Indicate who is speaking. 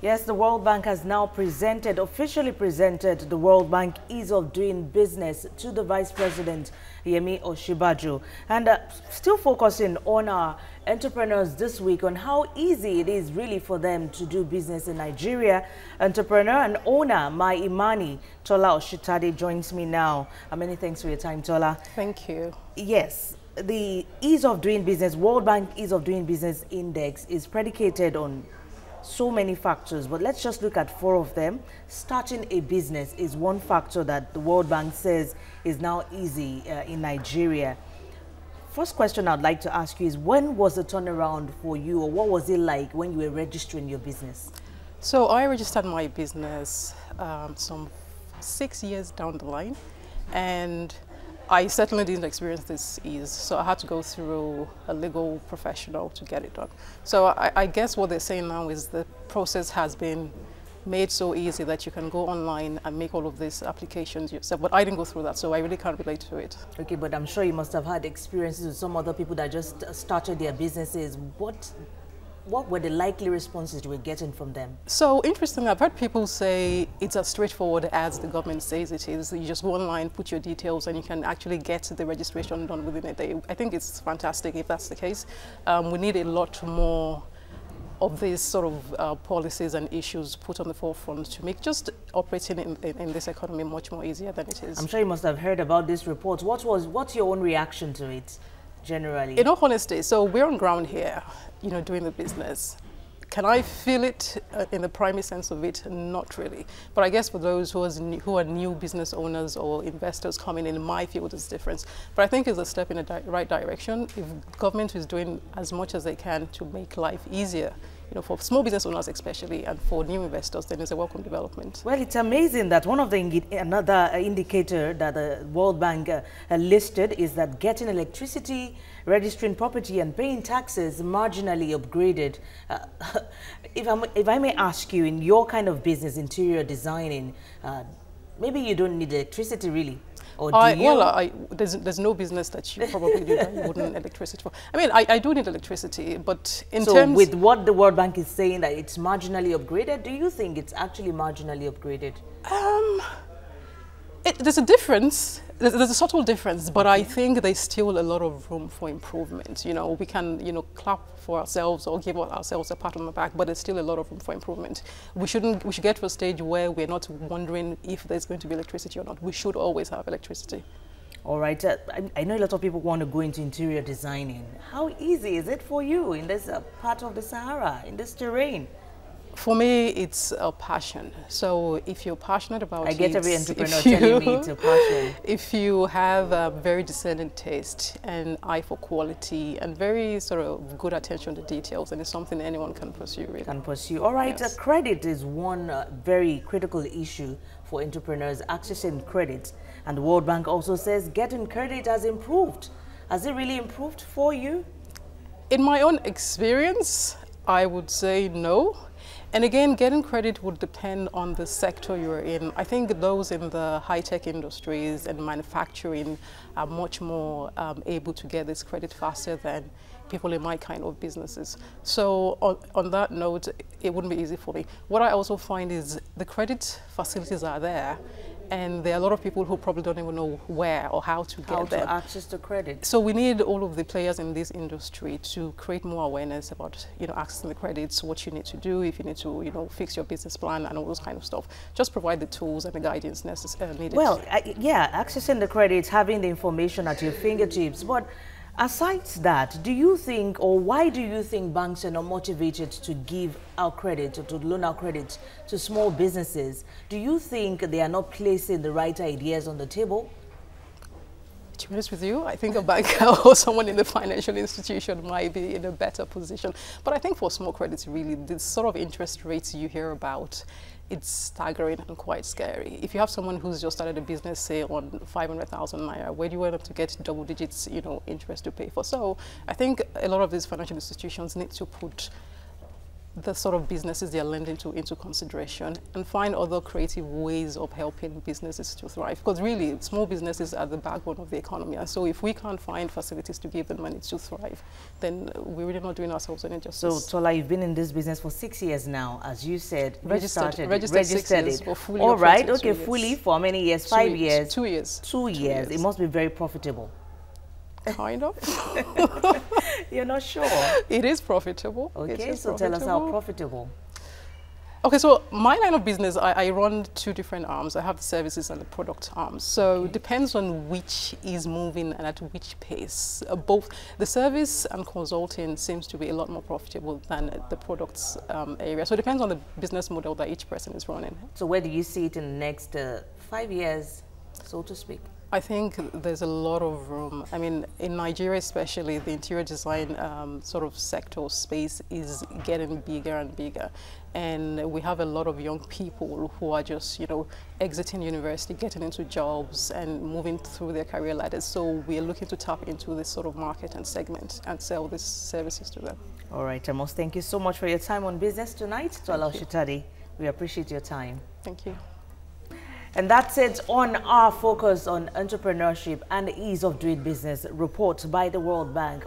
Speaker 1: Yes, the World Bank has now officially presented the World Bank Ease of Doing Business to the Vice President, Yemi Osinbajo. And still focusing on our entrepreneurs this week on how easy it is really for them to do business in Nigeria. Entrepreneur and owner, my Imani, Tola Ositade, joins me now. Many thanks for your time, Tola.
Speaker 2: Thank you.
Speaker 1: Yes, the Ease of Doing Business, World Bank Ease of Doing Business Index is predicated on so many factors, but let's just look at 4 of them. Starting a business is one factor that the World Bank says is now easy in Nigeria. First question I'd like to ask you is, when was the turnaround for you, or what was it like when you were registering your business?
Speaker 2: So I registered my business some 6 years down the line, and I certainly didn't experience this ease, so I had to go through a legal professional to get it done. So I guess what they're saying now is the process has been made so easy that you can go online and make all of these applications yourself. But I didn't go through that, so I really can't relate to it.
Speaker 1: Okay, but I'm sure you must have had experiences with some other people that just started their businesses. What were the likely responses you were getting from them?
Speaker 2: So interestingly, I've heard people say it's as straightforward as the government says it is. You just go online, put your details, and you can actually get the registration done within a day. I think it's fantastic if that's the case. We need a lot more of these sort of policies and issues put on the forefront to make just operating in this economy much more easier than it is.
Speaker 1: I'm sure you must have heard about this report. What's your own reaction to it, generally?
Speaker 2: In all honesty, so we're on ground here, you know, doing the business. Can I feel it in the primary sense of it? Not really. But I guess for those who are new business owners or investors coming in my field, it's different. But I think it's a step in the right direction. If government is doing as much as they can to make life easier, you know, for small business owners especially, and for new investors, then it's a welcome development.
Speaker 1: Well, it's amazing that one of the another indicator that the World Bank listed is that getting electricity, registering property, and paying taxes marginally upgraded. If I may ask you, in your kind of business, interior designing, maybe you don't need electricity really. Or do you?
Speaker 2: Well, there's no business that you probably do that you wouldn't need electricity for. I mean, I do need electricity, but in terms...
Speaker 1: So with what the World Bank is saying that it's marginally upgraded, do you think it's actually marginally upgraded?
Speaker 2: There's a difference. There's a subtle difference, but I think there's still a lot of room for improvement. You know, we can, you know, clap for ourselves or give ourselves a pat on the back, but there's still a lot of room for improvement. We should get to a stage where we're not wondering if there's going to be electricity or not. We should always have electricity. All right.
Speaker 1: I know a lot of people want to go into interior designing. How easy is it for you in this part of the Sahara, in this terrain?
Speaker 2: For me, it's a passion. So if you're passionate about it...
Speaker 1: I get every entrepreneur telling me it's a passion.
Speaker 2: If you have a very discerning taste and eye for quality and very sort of good attention to details, then it's something anyone can pursue, really.
Speaker 1: Can pursue. All right,
Speaker 2: yes.
Speaker 1: Credit is one very critical issue for entrepreneurs, accessing credit. And the World Bank also says getting credit has improved. Has it really improved for you?
Speaker 2: In my own experience, I would say no. And again, getting credit would depend on the sector you're in. I think those in the high-tech industries and manufacturing are much more able to get this credit faster than people in my kind of businesses. So on that note, it wouldn't be easy for me. What I also find is the credit facilities are there, and there are a lot of people who probably don't even know where or how to get them.
Speaker 1: How to access the credit.
Speaker 2: So we need all of the players in this industry to create more awareness about, you know, accessing the credits, what you need to do, if you need to, you know, fix your business plan and all those kind of stuff. Just provide the tools and the guidance needed.
Speaker 1: Well, yeah, accessing the credits, having the information at your fingertips. But aside that, do you think, or why do you think banks are not motivated to give out credit or to loan out credit to small businesses? Do you think they are not placing the right ideas on the table?
Speaker 2: To be honest with you, I think a banker or someone in the financial institution might be in a better position. But I think for small credits, really, the sort of interest rates you hear about, it's staggering and quite scary. If you have someone who's just started a business, say on 500,000 naira, where do you want them to get double digits, you know, interest to pay for? So I think a lot of these financial institutions need to put the sort of businesses they're lending to into consideration and find other creative ways of helping businesses to thrive. Because really, small businesses are the backbone of the economy. And so if we can't find facilities to give them money to thrive, then we're really not doing ourselves any justice.
Speaker 1: So, Tola, you've been in this business for 6 years now, as you said.
Speaker 2: Registered 6 years, but fully
Speaker 1: all right,
Speaker 2: operating
Speaker 1: okay, fully for how many years? 5 years?
Speaker 2: 2 years.
Speaker 1: 2 years. It must be very profitable.
Speaker 2: Kind of.
Speaker 1: You're not sure?
Speaker 2: It is profitable.
Speaker 1: Okay, so tell us how profitable.
Speaker 2: Okay, so my line of business, I run two different arms. I have the services and the product arms. So it depends on which is moving and at which pace. Both the service and consulting seems to be a lot more profitable than the products area. So it depends on the business model that each person is running.
Speaker 1: So where do you see it in the next 5 years, so to speak?
Speaker 2: I think there's a lot of room. I mean, in Nigeria especially, the interior design sort of sector space is getting bigger and bigger. And we have a lot of young people who are just, exiting university, getting into jobs and moving through their career ladders. So we are looking to tap into this sort of market and segment and sell these services to them. All
Speaker 1: right, Amos, thank you so much for your time on business tonight. Tola Ositade, we appreciate your time.
Speaker 2: Thank you.
Speaker 1: And that's it on our focus on entrepreneurship and the ease of doing business report by the World Bank.